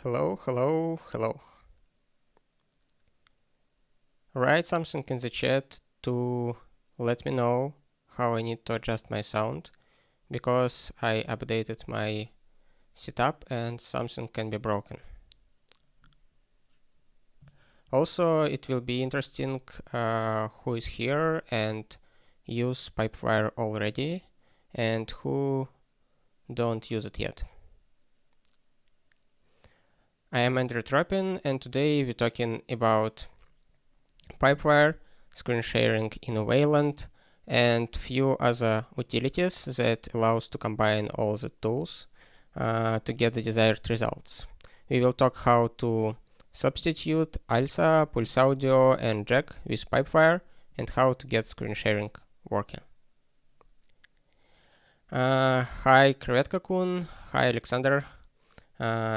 Hello, hello, hello. Write something in the chat to let me know how I need to adjust my sound, because I updated my setup and something can be broken. Also, it will be interesting who is here and use PipeWire already and who don't use it yet. I am Andrew Tropin, and today we're talking about PipeWire, screen sharing in Wayland, and few other utilities that allows to combine all the tools to get the desired results. We will talk how to substitute ALSA, Pulse Audio, and Jack with PipeWire, and how to get screen sharing working. Hi Krevetka-kun, hi Alexander.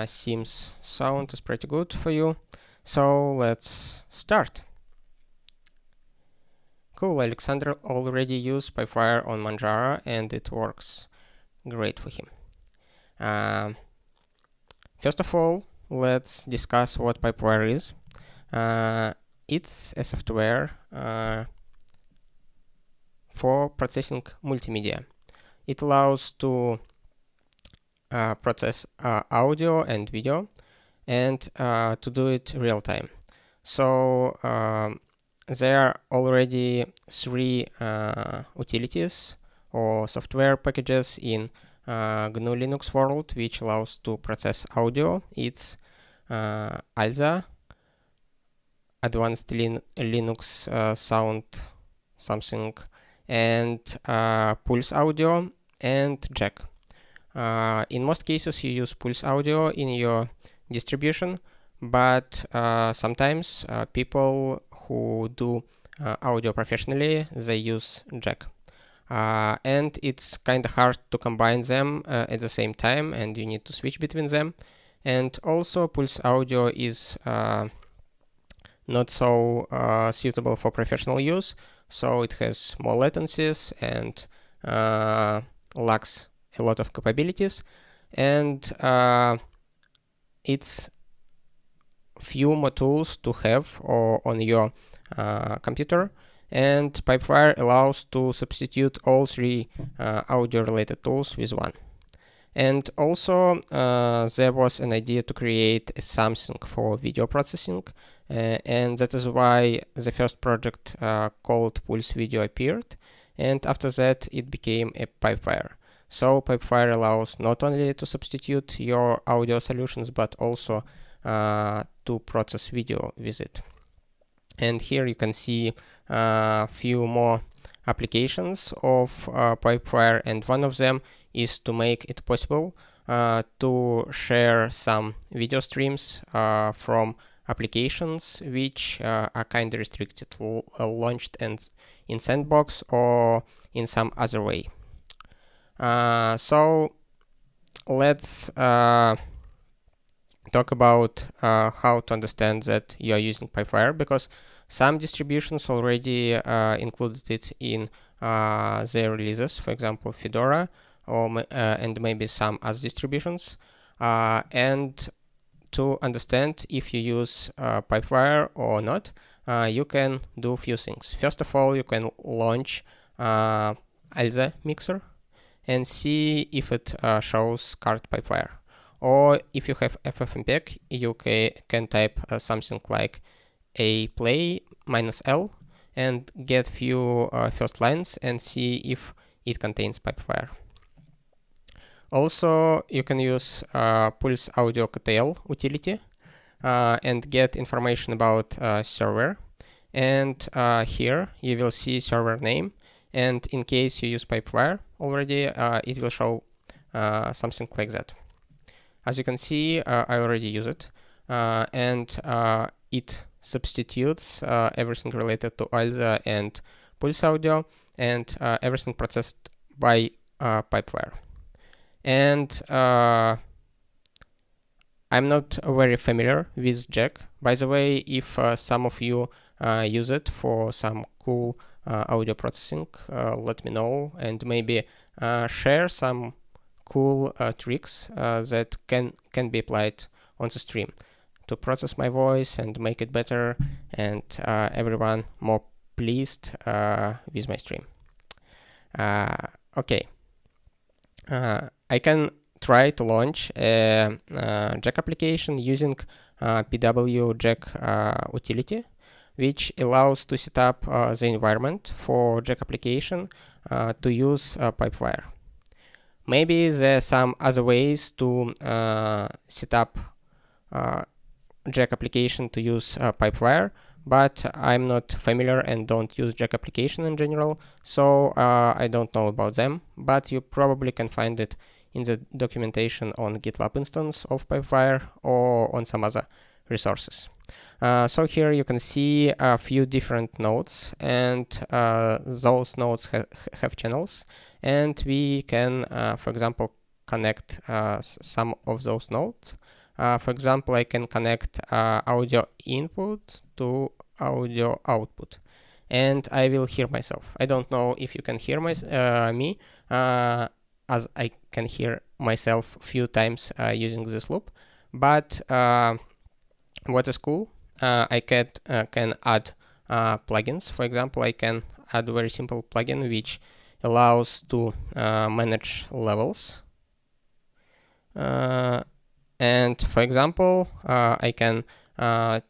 Seems sound is pretty good for you, so let's start. Cool, Alexander already used PipeWire on Manjaro and it works great for him. First of all, let's discuss what PipeWire is. It's a software for processing multimedia. It allows to process audio and video and to do it real time. So there are already 3 utilities or software packages in GNU Linux world which allows to process audio. It's ALSA, Advanced Linux Sound something, and Pulse Audio and Jack. In most cases you use Pulse Audio in your distribution, but sometimes people who do audio professionally, they use Jack. And it's kind of hard to combine them at the same time, and you need to switch between them. And also Pulse Audio is not so suitable for professional use, so it has more latencies and lacks a lot of capabilities, and it's few more tools to have on your computer, and PipeWire allows to substitute all 3 audio related tools with one. And also there was an idea to create something for video processing, and that is why the first project called Pulse Video appeared, and after that it became a PipeWire. So PipeWire allows not only to substitute your audio solutions, but also to process video with it. And here you can see a few more applications of PipeWire, and one of them is to make it possible to share some video streams from applications which are kind of restricted, launched in Sandbox or in some other way. So let's talk about how to understand that you are using PipeWire, because some distributions already included it in their releases, for example Fedora, or and maybe some other distributions. And to understand if you use PipeWire or not, you can do a few things. First of all, you can launch ALSA mixer and see if it shows card PipeWire. Or if you have FFmpeg, you can type something like a play -l and get few first lines and see if it contains PipeWire. Also, you can use Pulse Audio KTL utility and get information about server. And here you will see server name, and in case you use PipeWire already, it will show something like that. As you can see, I already use it, and it substitutes everything related to ALSA and Pulse Audio, and everything processed by PipeWire. And I'm not very familiar with Jack. By the way, if some of you use it for some cool audio processing, let me know, and maybe share some cool tricks that can be applied on the stream to process my voice and make it better and everyone more pleased with my stream. Okay, I can try to launch a Jack application using PW-Jack utility, which allows to set up the environment for Jack application to use PipeWire. Maybe there are some other ways to set up Jack application to use PipeWire, but I'm not familiar and don't use Jack application in general, so I don't know about them, but you probably can find it in the documentation on GitLab instance of PipeWire or on some other resources. So here you can see a few different nodes, and those nodes have channels, and we can, for example, connect some of those nodes. For example, I can connect audio input to audio output, and I will hear myself. I don't know if you can hear me, as I can hear myself a few times using this loop, but what is cool, I can add plugins. For example, I can add a very simple plugin which allows to manage levels. And for example, I can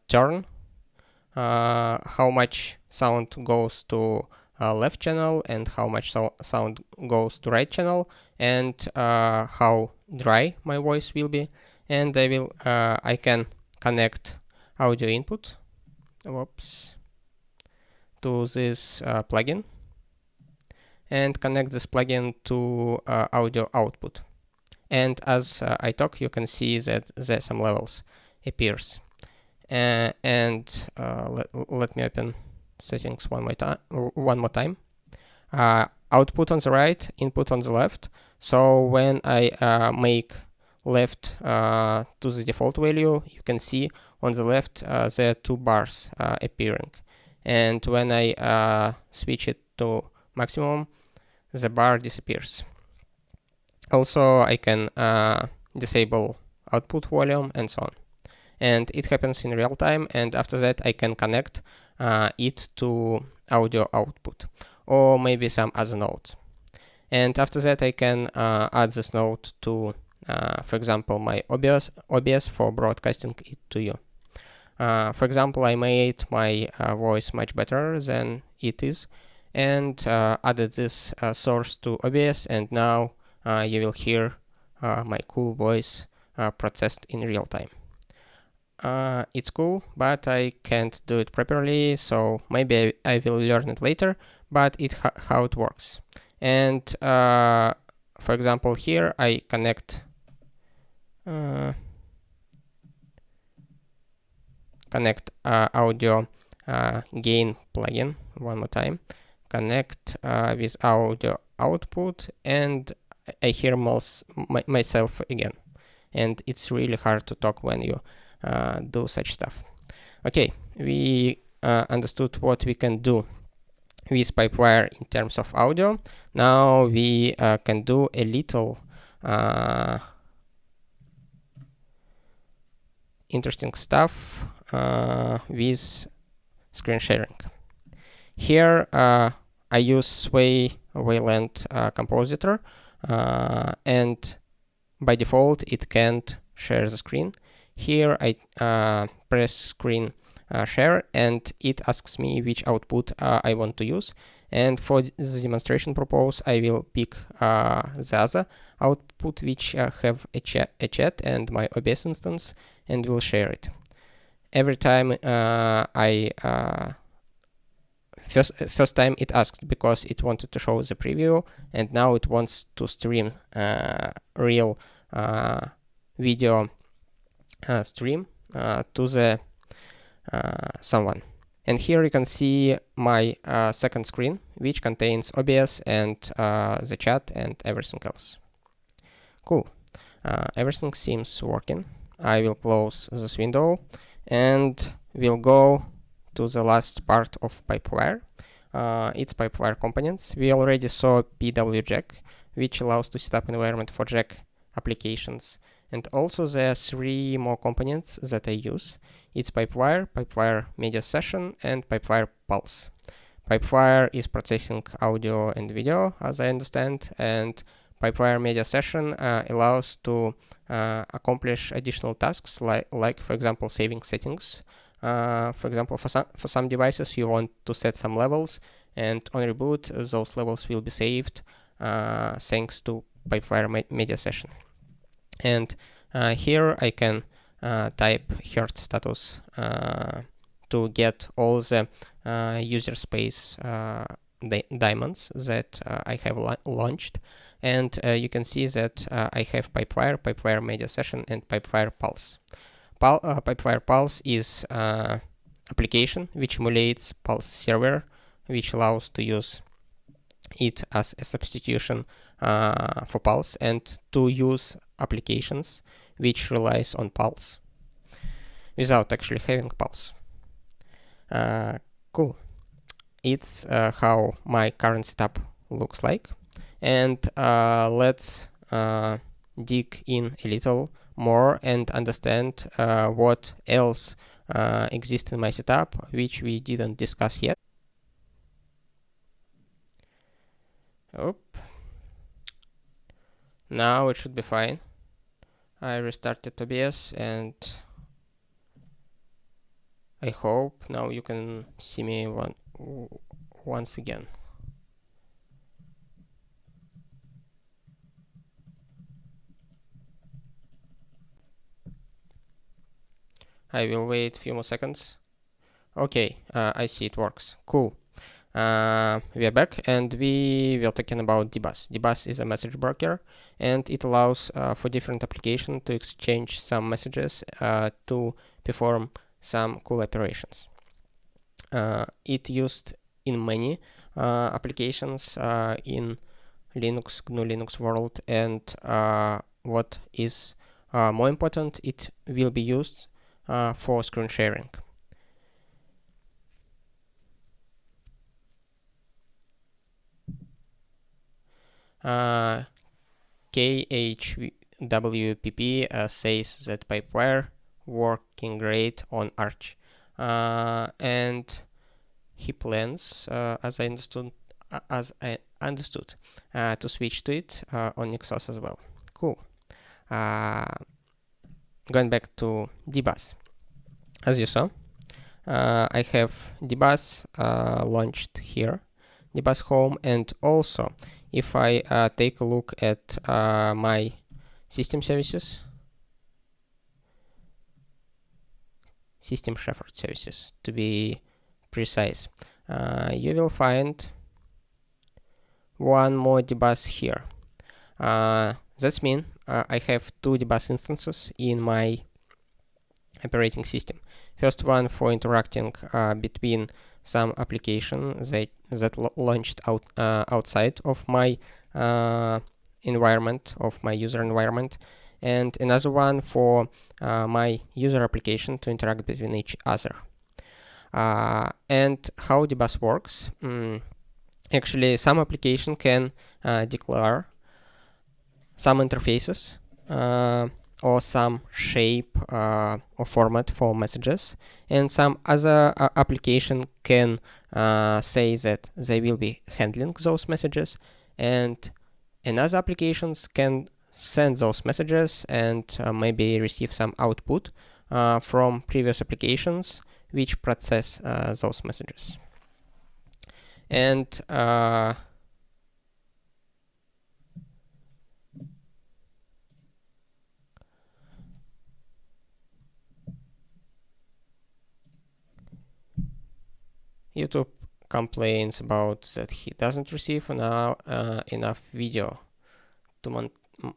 turn how much sound goes to left channel and how much sound goes to right channel, and how dry my voice will be. And I can connect audio input to this plugin, and connect this plugin to audio output. And as I talk, you can see that there some levels appears. And let me open settings one more time. Output on the right, input on the left. So when I make left to the default value, you can see on the left there are two bars appearing. And when I switch it to maximum, the bar disappears. Also, I can disable output volume and so on. And it happens in real time, and after that I can connect it to audio output or maybe some other node. And after that I can add this node to, for example, my OBS for broadcasting it to you. For example, I made my voice much better than it is, and added this source to OBS, and now you will hear my cool voice processed in real time. It's cool, but I can't do it properly, so maybe I will learn it later, but it's how it works. And for example, here I connect audio gain plugin one more time, connect with audio output, and I hear myself again. And it's really hard to talk when you do such stuff. Okay, we understood what we can do with PipeWire in terms of audio. Now we can do a little interesting stuff with screen sharing. Here I use Wayland compositor, and by default it can't share the screen. Here I press screen share, and it asks me which output I want to use. And for the demonstration purpose, I will pick the other output which have a chat and my OBS instance, and will share it. Every time first time it asked because it wanted to show the preview, and now it wants to stream real video stream to the someone. And here you can see my second screen, which contains OBS and the chat and everything else. Cool. Everything seems working. I will close this window and we'll go to the last part of PipeWire. It's PipeWire components. We already saw PW-Jack, which allows to set up environment for Jack applications, And also there are 3 more components that I use. It's PipeWire, PipeWire Media Session, and PipeWire Pulse. PipeWire is processing audio and video, as I understand, and PipeWire Media Session allows to accomplish additional tasks, like for example, saving settings. For example, for some devices, you want to set some levels, and on reboot, those levels will be saved thanks to PipeWire Media Session. And here I can type heart status to get all the user space diamonds that I have launched. And you can see that I have PipeWire, PipeWire Media Session, and PipeWire Pulse. PipeWire Pulse is application which emulates Pulse server, which allows to use it as a substitution for Pulse and to use applications which relies on Pulse without actually having Pulse. Cool. It's how my current setup looks like. And let's dig in a little more and understand what else exists in my setup, which we didn't discuss yet. Now it should be fine. I restarted OBS and I hope now you can see me once again. I will wait a few more seconds. Okay, I see it works. Cool. We are back and we were talking about dbus. Dbus is a message broker and it allows for different applications to exchange some messages to perform some cool operations. It used in many applications in Linux, GNU Linux world, and what is more important, it will be used for screen sharing. KHWPP says that PipeWire working great on Arch, and he plans, as I understood, to switch to it on NixOS as well. Cool. Going back to dbus, as you saw, I have dbus launched here, dbus home, and also if I take a look at my system services, system shepherd services to be precise, you will find one more dbus here. That's mean I have 2 dbus instances in my operating system. First one for interacting between some application that launched outside of my environment, of my user environment, and another one for my user application to interact between each other. And how dbus works? Actually, some application can declare some interfaces or some shape or format for messages, and some other application can say that they will be handling those messages, and another applications can send those messages and maybe receive some output from previous applications which process those messages. And YouTube complains about that he doesn't receive now enough video to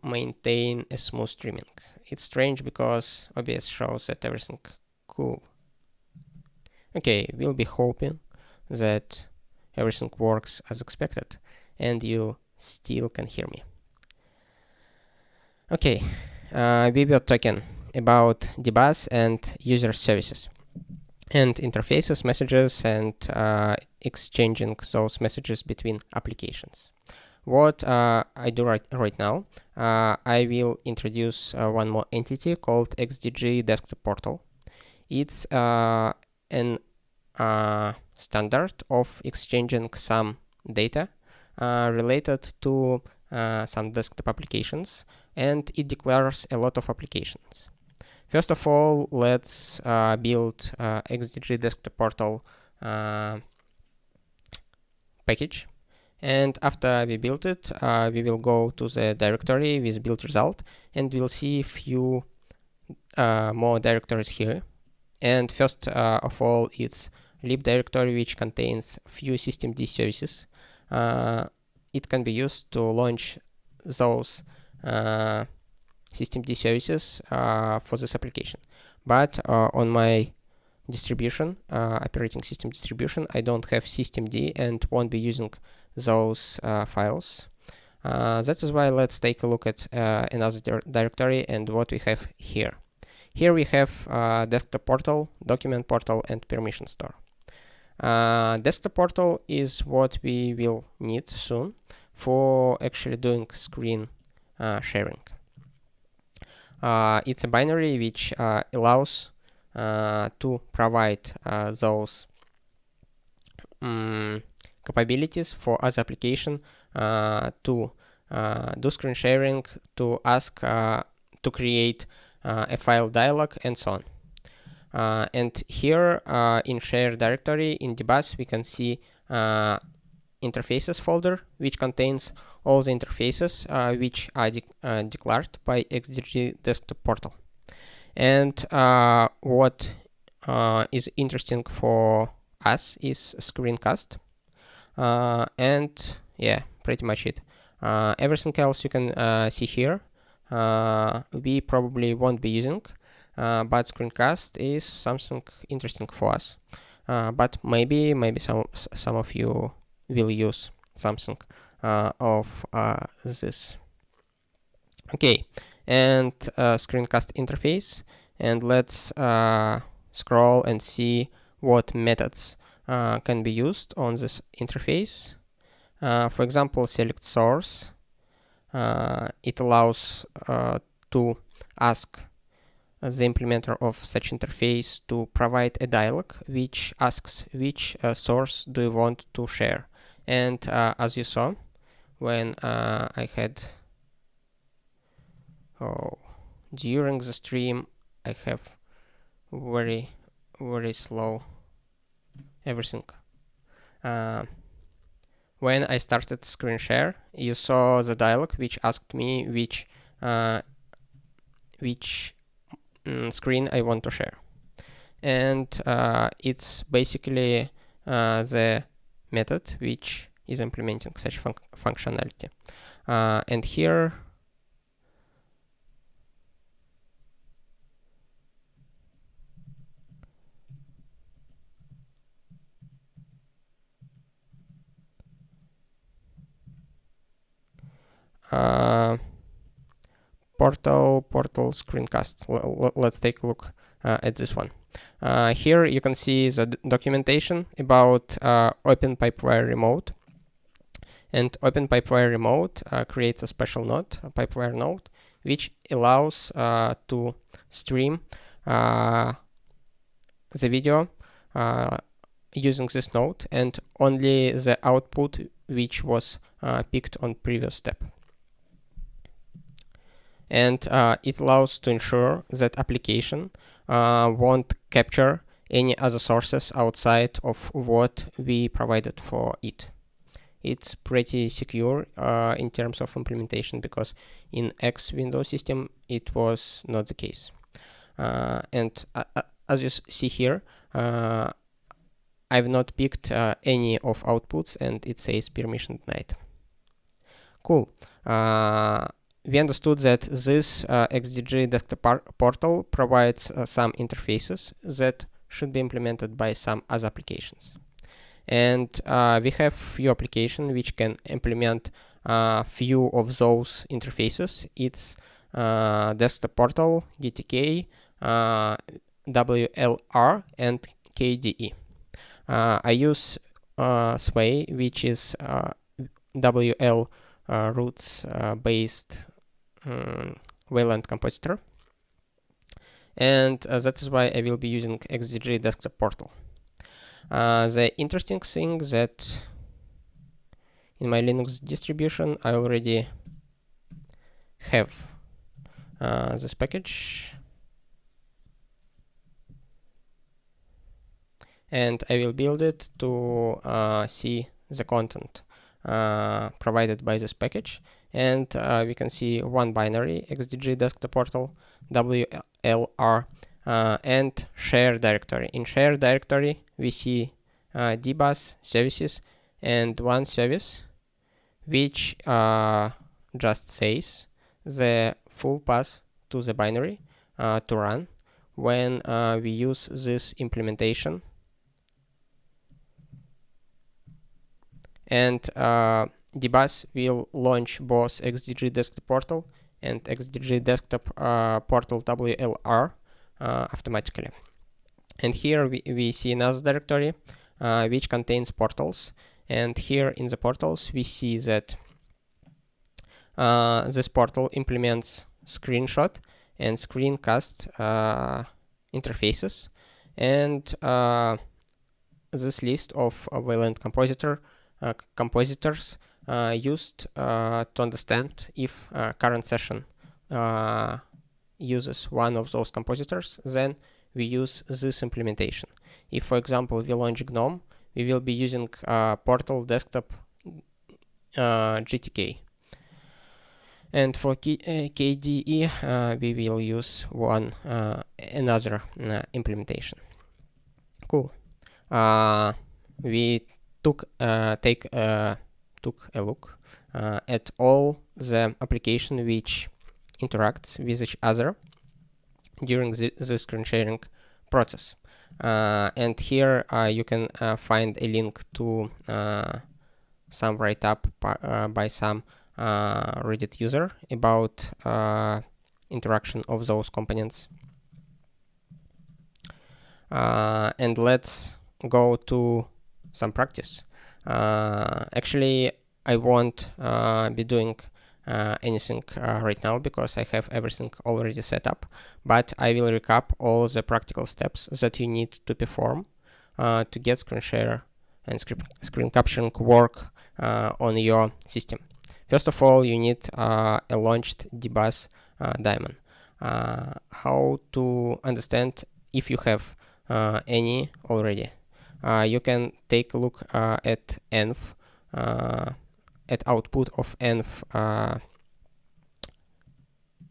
maintain a smooth streaming. It's strange because OBS shows that everything cool. Okay, we'll be hoping that everything works as expected and you still can hear me. Okay, we were talking about dbus and user services and interfaces, messages, and exchanging those messages between applications. what I do right now, I will introduce one more entity called xdg-desktop-portal. It's an standard of exchanging some data related to some desktop applications, and it declares a lot of applications. First of all, let's build xdg desktop portal package. And after we build it, we will go to the directory with build result, and we'll see a few more directories here. And first of all, it's lib directory, which contains few systemd services. It can be used to launch those systemd services for this application. But on my distribution, operating system distribution, I don't have systemd and won't be using those files. That is why let's take a look at another directory and what we have here. Here we have desktop portal, document portal, and permission store. Desktop portal is what we will need soon for actually doing screen sharing. It's a binary which allows to provide those capabilities for other application to do screen sharing, to ask to create a file dialog, and so on. And here in share directory in dbus we can see interfaces folder, which contains all the interfaces which are declared by xdg desktop portal. And what is interesting for us is screencast, and yeah, pretty much it. Everything else you can see here we probably won't be using, but screencast is something interesting for us. But maybe some of you will use something of this. Okay, and screencast interface, and let's scroll and see what methods can be used on this interface. For example, select source. It allows to ask the implementer of such interface to provide a dialog which asks which source do you want to share. And as you saw when I had during the stream, I have very slow everything. When I started screen share, you saw the dialog which asked me which screen I want to share, and it's basically the method which is implementing such functionality. And here portal screencast. Let's take a look at this one. Here you can see the documentation about Open PipeWire remote. And Open PipeWire remote creates a special node, a PipeWire node, which allows to stream the video using this node, and only the output which was picked on previous step. And it allows to ensure that application won't capture any other sources outside of what we provided for it. It's pretty secure in terms of implementation, because in X Windows system it was not the case. And as you see here, I've not picked any of outputs, and it says permission denied. Cool. We understood that this xdg desktop portal provides some interfaces that should be implemented by some other applications. And we have few applications which can implement few of those interfaces. It's desktop portal, GTK, WLR, and KDE. I use Sway, which is WL roots based Wayland compositor, and that is why I will be using xdg-desktop-portal. The interesting thing that in my Linux distribution I already have this package, and I will build it to see the content provided by this package. And we can see one binary, xdg-desktop-portal-wlr, and share directory. In share directory, we see dbus services and one service which just says the full path to the binary to run when we use this implementation. And dbus will launch both xdg-desktop-portal and xdg-desktop-portal-wlr automatically. And here we see another directory which contains portals. And here in the portals we see that this portal implements screenshot and screencast interfaces, and this list of Wayland compositors used to understand if current session uses one of those compositors, then we use this implementation. If, for example, we launch GNOME, we will be using portal desktop GTK. And for KDE, we will use another implementation. Cool. We took a look at all the application which interacts with each other during the screen sharing process. And here you can find a link to some write-up by some Reddit user about interaction of those components. And let's go to some practice. Actually, I won't be doing anything right now because I have everything already set up, but I will recap all the practical steps that you need to perform to get screen share and screen capturing work on your system. First of all, you need a launched dbus daemon. How to understand if you have any already? You can take a look at env, at output of env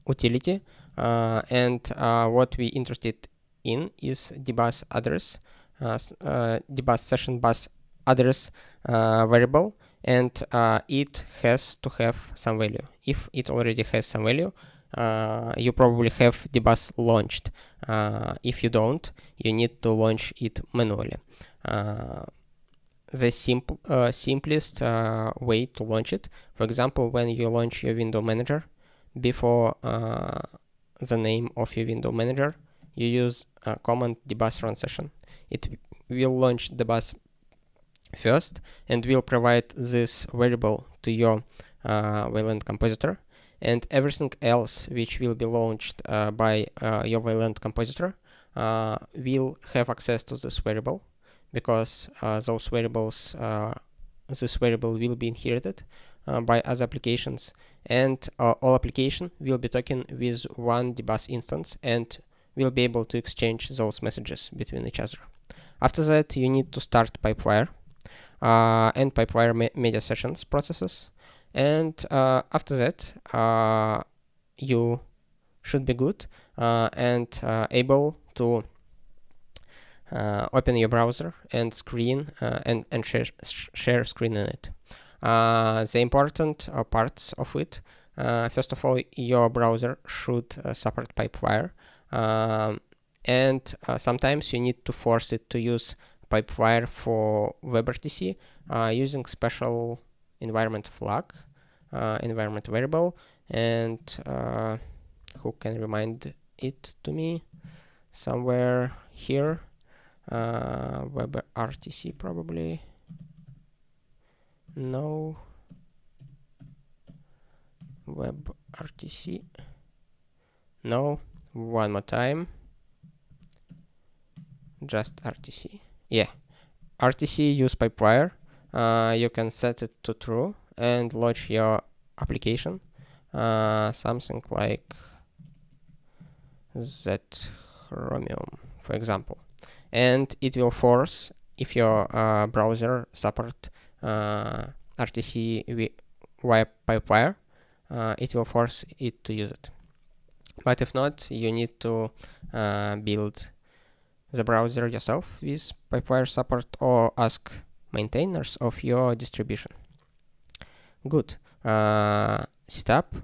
utility, and what we interested in is dbus address, dbus session bus address variable, and it has to have some value. If it already has some value, you probably have dbus launched. If you don't, you need to launch it manually. The simplest way to launch it, for example, when you launch your window manager, before the name of your window manager, you use command dbus run session. It will launch dbus first and will provide this variable to your Wayland compositor, and everything else which will be launched by your Wayland compositor will have access to this variable, because those variables, this variable will be inherited by other applications, and all application will be talking with one dbus instance and will be able to exchange those messages between each other. After that, you need to start PipeWire and PipeWire media sessions processes, and after that you should be good and able to open your browser and screen and share screen in it. The important parts of it, first of all, your browser should support PipeWire, and sometimes you need to force it to use PipeWire for WebRTC using special environment flag, environment variable, and who can remind it to me? Somewhere here. WebRTC probably. No. WebRTC. No, one more time. Just RTC. Yeah, RTC use PipeWire. You can set it to true and launch your application. Something like that Chromium, for example. And it will force, if your browser support RTC via PipeWire, it will force it to use it. But if not, you need to build the browser yourself with PipeWire support or ask maintainers of your distribution. Good. Setup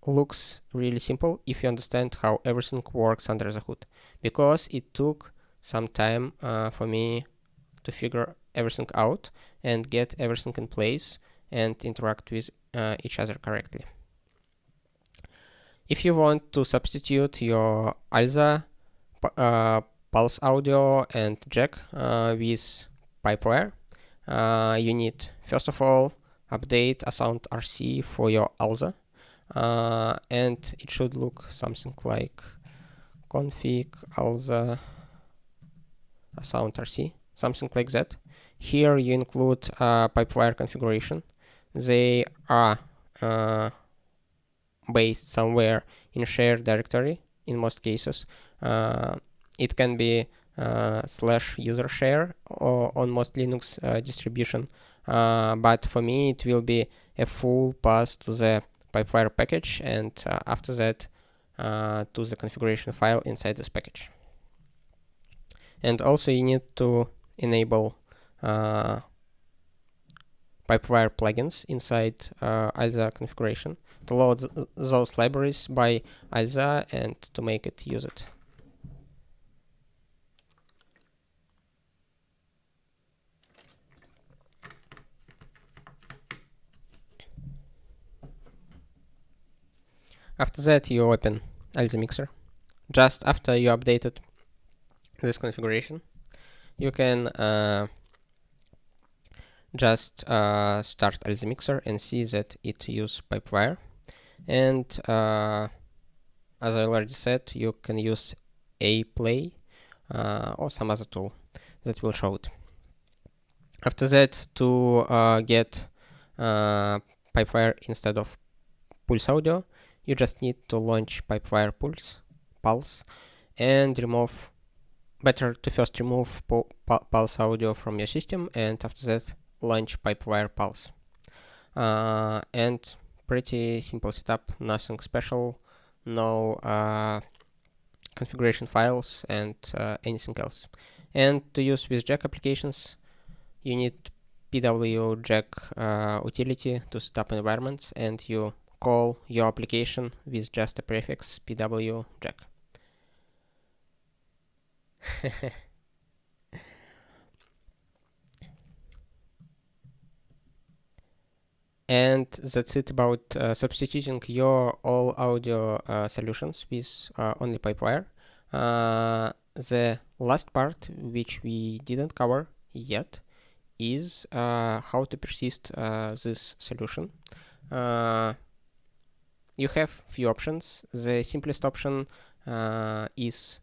looks really simple if you understand how everything works under the hood, because it took some time for me to figure everything out and get everything in place and interact with each other correctly. If you want to substitute your ALSA, pulse audio and jack with PipeWire, you need, first of all, update a sound RC for your ALSA, and it should look something like config ALSA sound RC, something like that. Here you include PipeWire configuration. They are based somewhere in shared directory in most cases. It can be /user share or on most Linux distribution, but for me it will be a full path to the PipeWire package, and after that to the configuration file inside this package. And also you need to enable PipeWire plugins inside ALSA configuration to load those libraries by ALSA and to make it use it. After that, you open ALSA Mixer. Just after you updated this configuration, you can just start ALSA Mixer and see that it uses PipeWire. And as I already said, you can use aplay or some other tool that will show it. After that, to get PipeWire instead of Pulse Audio, you just need to launch PipeWire Pulse and remove, better to first remove Pulse Audio from your system, and after that launch PipeWire Pulse. And pretty simple setup, nothing special, no configuration files and anything else. And to use with Jack applications, you need PWJack utility to set up environments, and you call your application with just a prefix PWJack. And that's it about substituting your all audio solutions with only PipeWire. The last part, which we didn't cover yet, is how to persist this solution. You have few options. The simplest option is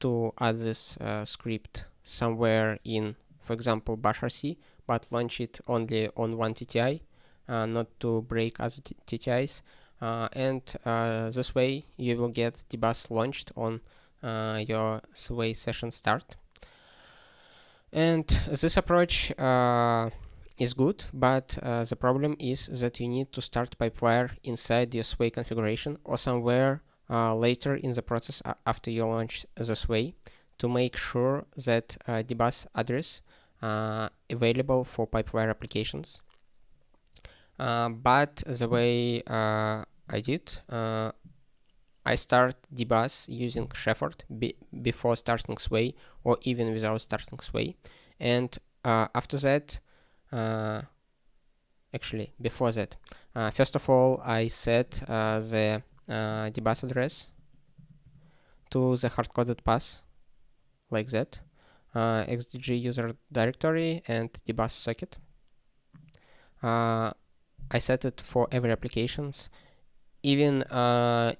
to add this script somewhere in, for example, bashrc, but launch it only on one TTI, not to break other TTIs. And this way you will get dbus launched on your sway session start. And this approach is good, but the problem is that you need to start PipeWire inside your sway configuration or somewhere later in the process after you launch the sway to make sure that dbus address available for PipeWire applications. But the way I did, I start dbus using Shepherd before starting sway, or even without starting sway. And after that, actually before that, first of all I set the dbus address to the hard-coded path like that, xdg user directory and dbus socket. I set it for every applications even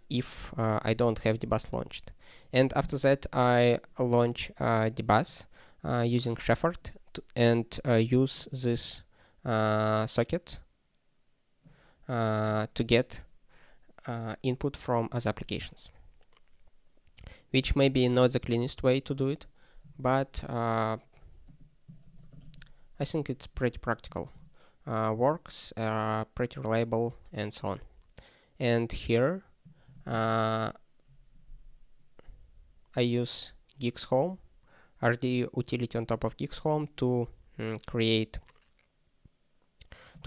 if I don't have dbus launched. And after that, I launch dbus using Shepherd and use this socket to get input from other applications, which may be not the cleanest way to do it, but I think it's pretty practical. Works, pretty reliable, and so on. And here I use Guix Home, RD utility on top of Guix Home to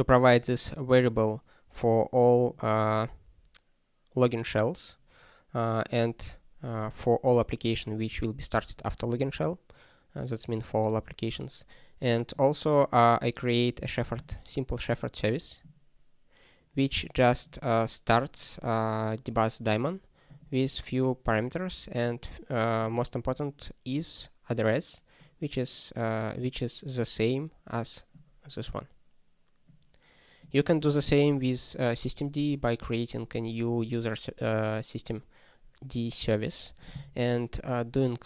provide this variable for all login shells and for all applications which will be started after login shell. That's mean for all applications. And also I create a simple Shepherd service which just starts dbus daemon with few parameters, and most important is address, which is the same as this one. You can do the same with systemd by creating a new user systemd service and doing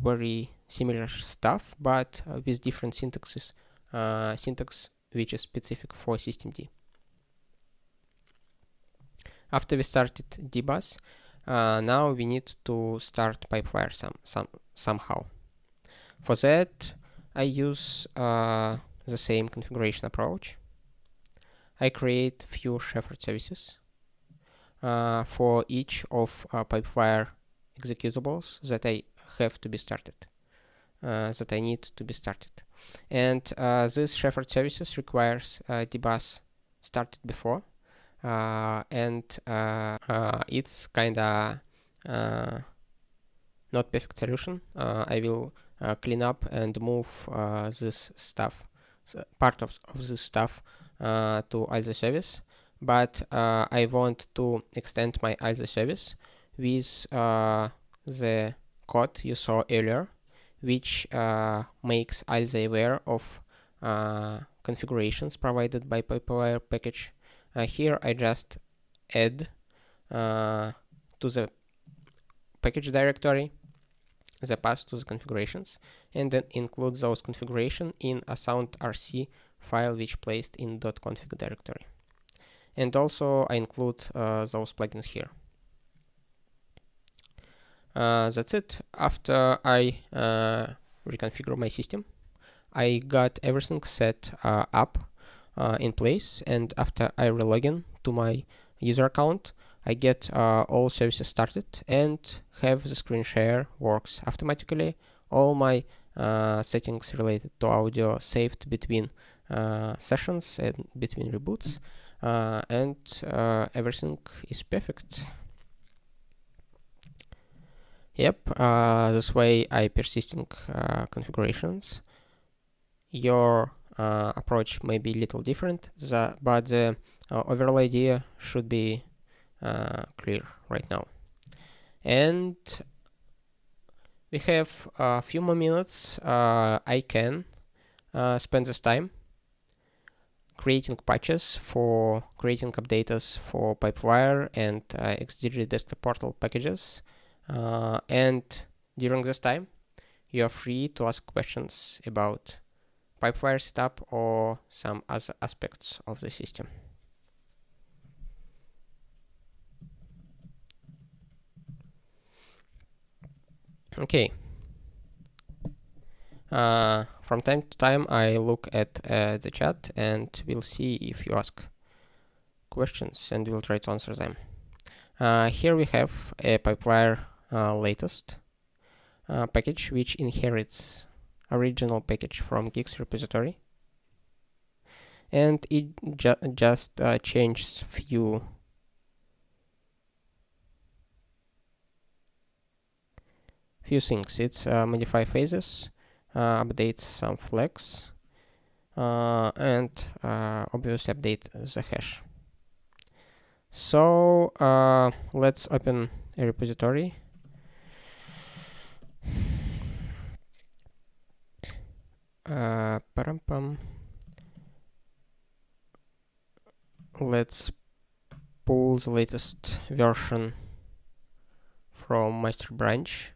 very similar stuff, but with different syntax which is specific for systemd. After we started dbus, now we need to start PipeWire somehow. For that, I use the same configuration approach. I create few Shepherd services for each of PipeWire executables that I have to be started, that I need to be started. And this Shepherd services requires dbus started before, and it's kinda not perfect solution. I will clean up and move this stuff, part of this stuff to either service, but I want to extend my either service with the code you saw earlier, which makes either aware of configurations provided by PipeWire package. Here I just add to the package directory the path to the configurations, and then include those configuration in a sound.rc file which placed in .config directory. And also I include those plugins here. That's it. After I reconfigure my system, I got everything set up in place, and after I relogin to my user account, I get all services started and have the screen share works automatically. All my settings related to audio saved between sessions and between reboots, and everything is perfect. Yep, this way I persisting configurations. Your approach may be a little different, but the overall idea should be clear right now. And we have a few more minutes. I can spend this time creating patches for creating updates for PipeWire and xdg-desktop-portal packages. And during this time, you are free to ask questions about PipeWire setup or some other aspects of the system. Okay. From time to time, I look at the chat and we'll see if you ask questions, and we'll try to answer them. Here we have a PipeWire latest package, which inherits original package from Guix repository, and it just changes few things. It's modify phases, updates some flags, and obviously update the hash. So let's open a repository. Let's pull the latest version from master branch.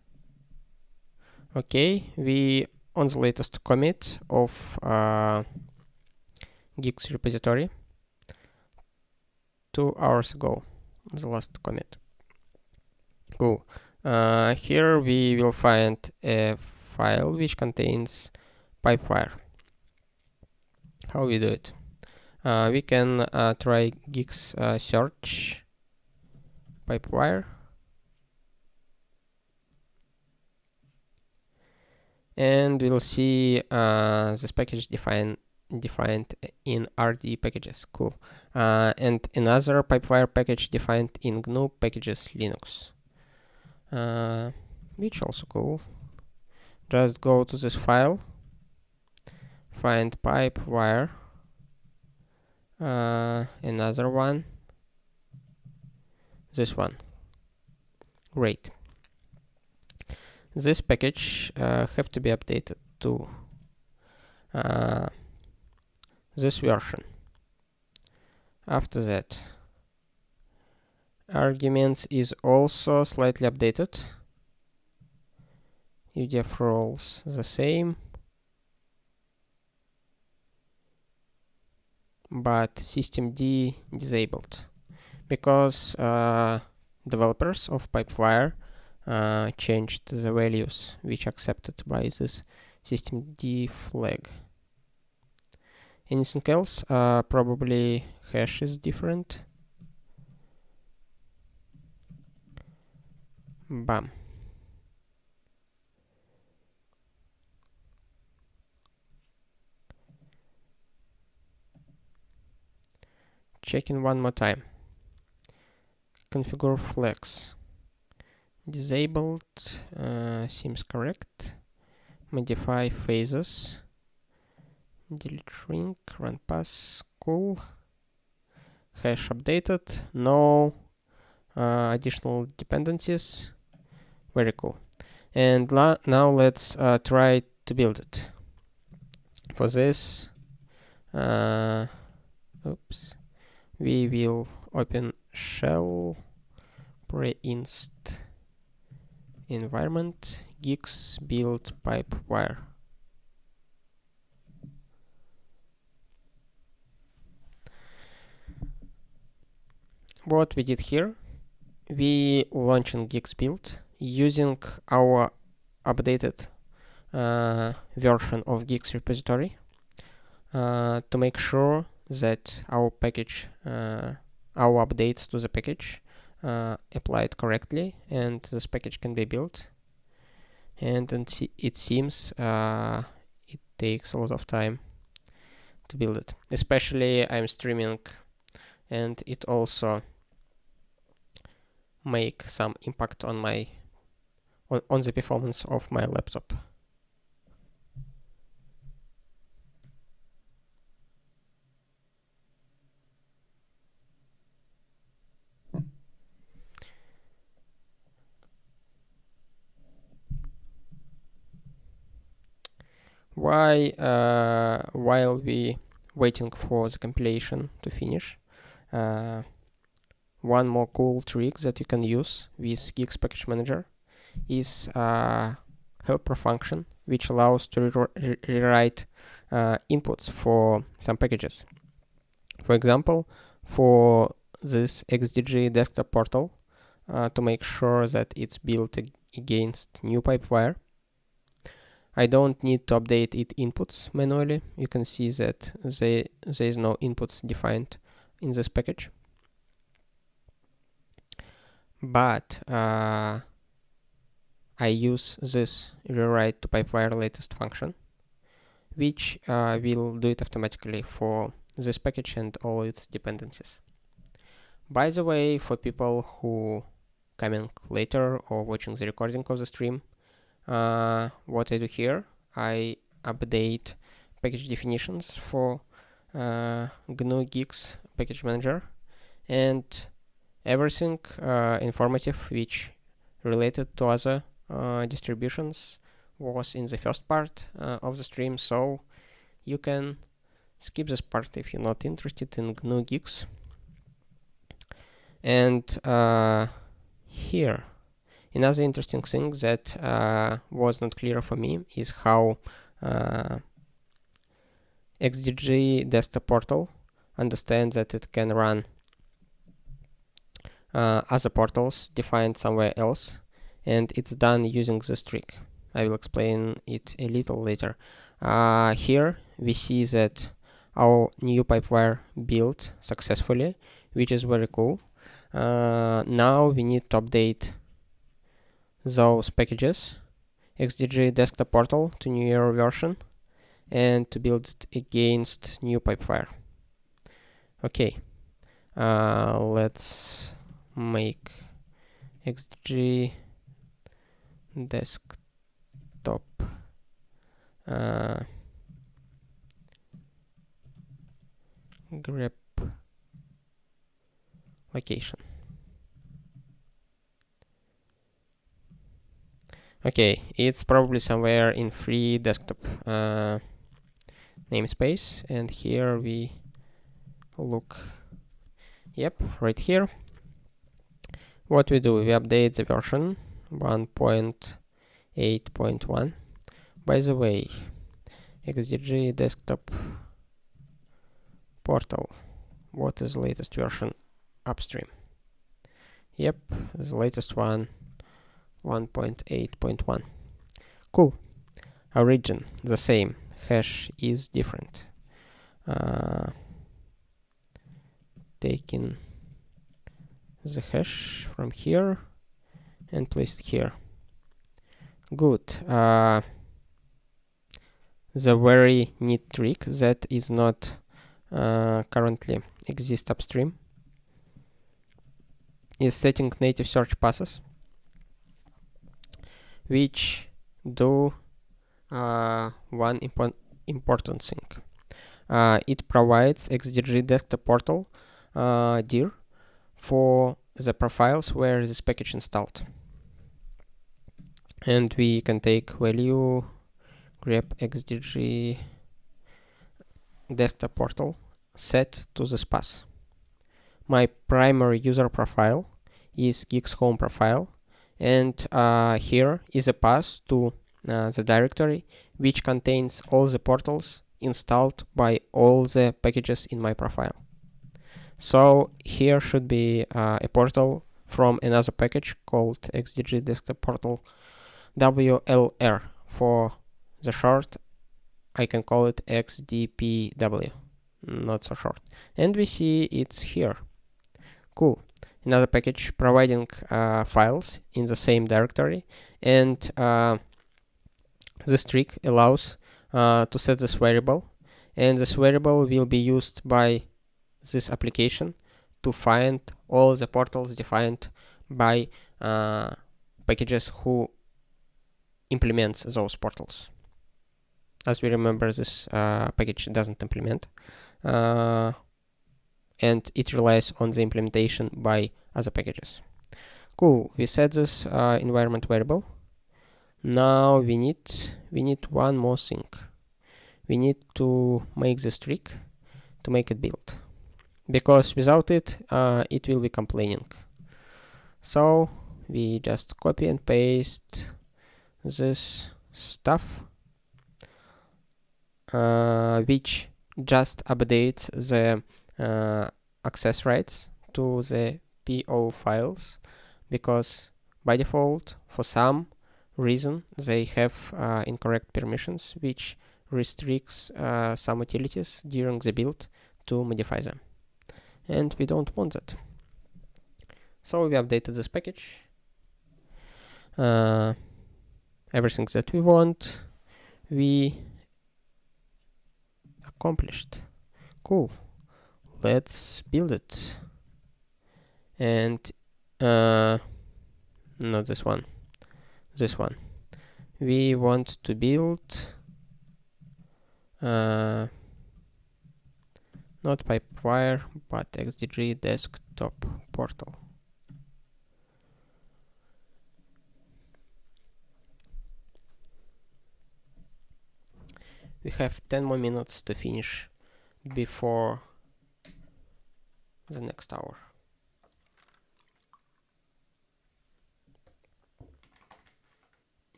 Okay, we on the latest commit of Guix repository 2 hours ago, the last commit. Cool. Here we will find a file which contains PipeWire. How we do it? We can try Guix search PipeWire, and we'll see this package defined in RD packages. Cool. And another PipeWire package defined in GNU packages Linux, which also cool. Just go to this file, find PipeWire, another one, this one. Great. This package have to be updated to this version. After that, arguments is also slightly updated. UDF roles the same, but systemd disabled because developers of PipeWire changed the values which accepted by this systemd flag. Anything else? Probably hash is different. Bam. Checking one more time. Configure flags. Disabled seems correct. Modify phases. Delete shrink, run pass, cool. Hash updated, no additional dependencies, very cool. And now let's try to build it. For this, we will open shell pre-inst environment Guix build PipeWire. What we did here, we launching Guix build using our updated version of Guix repository to make sure that our package, our updates to the package applied correctly and this package can be built. And it seems it takes a lot of time to build it. Especially I'm streaming, and it also make some impact on my on the performance of my laptop. While we waiting for the compilation to finish, one more cool trick that you can use with Guix Package Manager is helper function, which allows to rewrite inputs for some packages. For example, for this xdg-desktop portal, to make sure that it's built against new PipeWire, I don't need to update its inputs manually. You can see that there is no inputs defined in this package. But I use this rewrite to PipeWire latest function, which will do it automatically for this package and all its dependencies. By the way, for people who coming later or watching the recording of the stream, what I do here, I update package definitions for GNU Guix Package Manager, and everything informative which related to other distributions was in the first part of the stream, so you can skip this part if you're not interested in GNU Guix. And here, another interesting thing that was not clear for me is how xdg-desktop-portal understands that it can run other portals defined somewhere else, and it's done using this trick. I will explain it a little later. Here we see that our new PipeWire built successfully, which is very cool. Now we need to update those packages, xdg-desktop-portal to newer version, and to build it against new PipeWire. Okay, let's make xdg-desktop grep location. Okay, it's probably somewhere in free desktop namespace, and here we look. Yep, right here. What we do, we update the version 1.8.1. By the way, xdg-desktop-portal, what is the latest version upstream? Yep, the latest one, 1.8.1. Cool. Origin, the same. Hash is different. Taking the hash from here and place it here. Good. The very neat trick that is not currently exist upstream is setting native search passes, which do one important thing. It provides xdg-desktop-portal dir for the profiles where this package installed. And we can take value grep xdg-desktop-portal set to this path. My primary user profile is Guix home profile, and here is a path to the directory which contains all the portals installed by all the packages in my profile. So here should be a portal from another package called xdg-desktop-portal-wlr. For the short, I can call it xdpw, not so short. And we see it's here. Cool. Another package providing files in the same directory, and this trick allows to set this variable, and this variable will be used by this application to find all the portals defined by packages who implements those portals. As we remember, this package doesn't implement, and it relies on the implementation by other packages. Cool, we set this environment variable. Now we need one more thing. We need to make this trick to make it build, because without it, it will be complaining. So we just copy and paste this stuff, which just updates the access rights to the PO files, because by default, for some reason, they have incorrect permissions, which restricts some utilities during the build to modify them. And we don't want that. So we updated this package. Everything that we want, we accomplished. Cool. Let's build it. And not this one. This one. We want to build not PipeWire, but xdg-desktop-portal. We have 10 more minutes to finish before the next hour.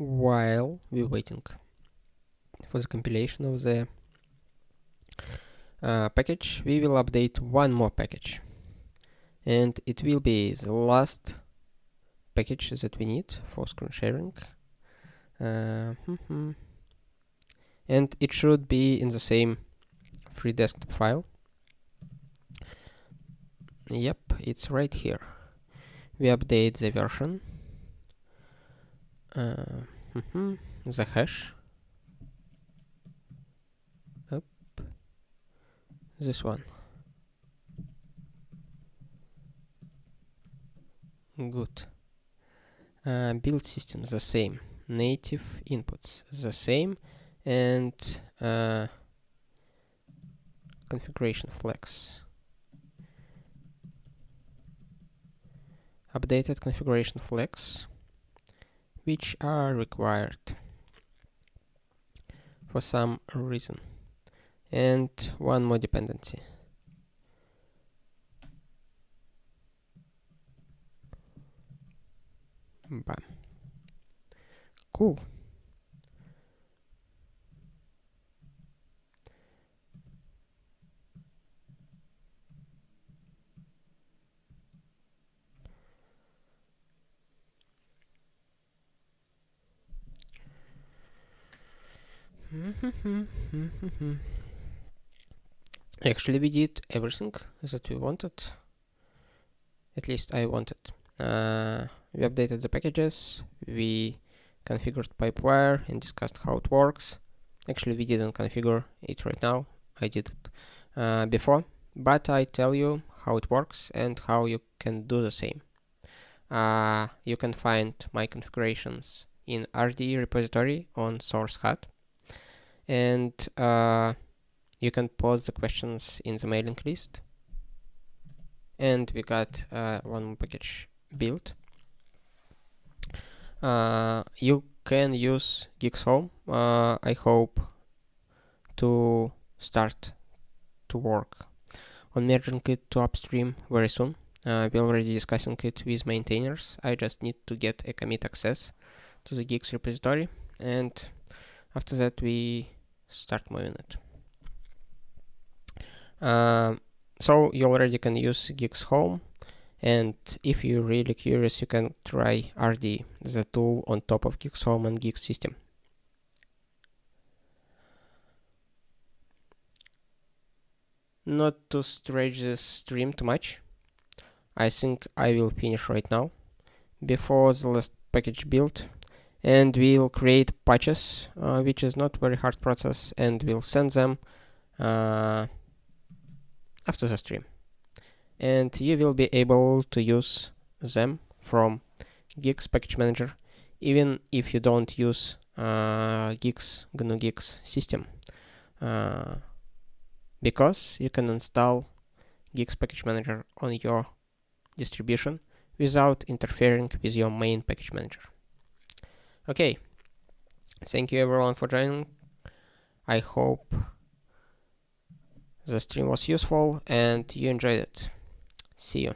while we're waiting for the compilation of the package, we will update one more package, and it will be the last package that we need for screen sharing. And it should be in the same free desktop file. Yep, it's right here. We update the version, the hash, this one. Good. Build system the same, native inputs the same, and configuration flags. Updated configuration flags, which are required for some reason, and one more dependency. Bam. Cool. Actually, we did everything that we wanted. At least I wanted. We updated the packages, we configured PipeWire and discussed how it works. Actually, we didn't configure it right now. I did it before, but I tell you how it works and how you can do the same. You can find my configurations in RD repository on SourceHut, and you can post the questions in the mailing list. And we got one more package built. You can use Guix Home. I hope to start to work on merging it to upstream very soon. We're already discussing it with maintainers. I just need to get a commit access to the Guix repository, and after that we start moving it. So you already can use Guix Home, and if you're really curious, you can try RD, the tool on top of Guix Home and Guix system. Not to stretch this stream too much, I think I will finish right now before the last package build, and we'll create patches, which is not very hard process, and we'll send them after the stream, and you will be able to use them from Guix package manager even if you don't use Guix GNU Guix system, because you can install Guix package manager on your distribution without interfering with your main package manager. Okay, thank you everyone for joining. I hope the stream was useful and you enjoyed it. See you.